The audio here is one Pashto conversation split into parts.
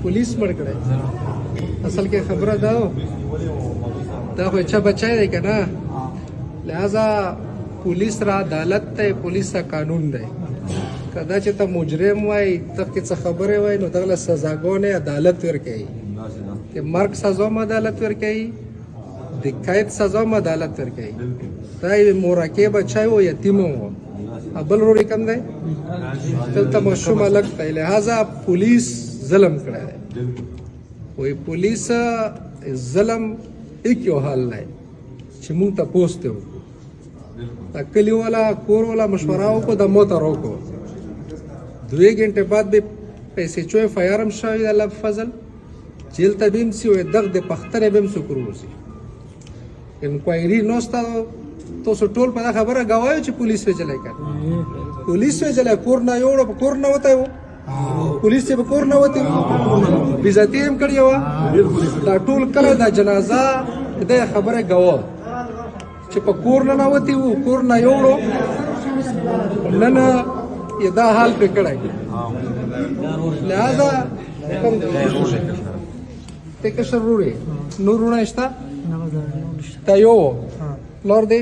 पुलिस मर कड़े असल के खबर दाओ دا خو چا بچای دی که نه لہذا پولیس را عدالت دی پولیس را قانون دی که دا چې ته مجرم وای تقې څه خبرې وای نو دغله سزاګانې عدالت ورکوي د مرګ سزا هم عدالت ورکوي د قید سزا هم عدالت ورکوي دا یو مورکې بچای و یتیم و بل ورور کم دی دلته ماشوم هلک دی لہذا پولیس ظلم کړی دی وایي پولیس ظلم एक यो हाल नाही چې مونږ ته پوسټ وکړو دا کلی والا کور والا مشوره وکړو د موته روکو 2 घंटे بعد به پیسې چوي فایرم شوی د الله فضل جیل ته بیم سی وي دغه د پختنه بیم سو کروسی انکوایری نو ستاسو تو ټول په خبره غوايو چې پولیس وی چلای کړ پولیس وی چلای کور نه یوړو کور نه وته पुलिस से कौर न होती बेइज्जती हम करी हुआ दा टोल कले दा जनाजा दे खबर गवा چې په کور نه وتی وو کور نه یوړو نن یدا حال پکړای لہذا ته که شروري نورونه استا تا یو لور دی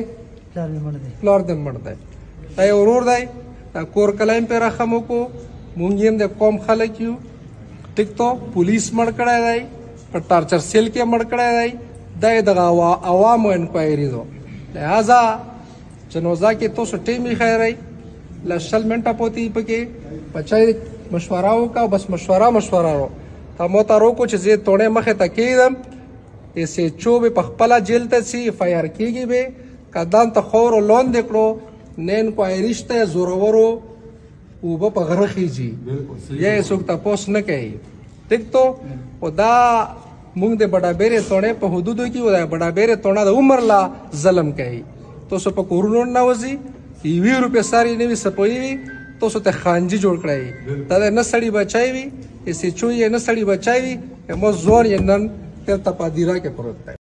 لور دې مرده تا یو ورور دی کور کلایم پر رحم کو مونږ هم د قوم خلک یو ټیک ته پولیس مړ کړی دی په ټارچر سیل کې مړ کړی دی دا د عوامو انکوایري دو لہذا جنازه کې تاسو ټیمې خیرئ له 20 منټه پوتې پکې بچای مشوره وکړه بس مشوره ورو تا مو ته روکو چې زه توړې مخې ته کېدم ایسې چوبې په خپله جیل ته سي فایر کېږي به قدام ته خور لون دکړو نه انکوایري شته زورورو او په غره خيږي یا څوک تاسو نه کوي ټیک ته او دا موږ د بډابېرې تونه په حدودو کې ودا بډابېرې تونه د عمر لا ظلم کوي تاسو په کورونو نه وځي 20 روپے ساري نه وي سپوي تاسو ته خانجي جوړ کړی دا نه سړی بچای وي ایسې چوي نه سړی بچای وي مو زور یې نن تر تپادیرا کې پروت دی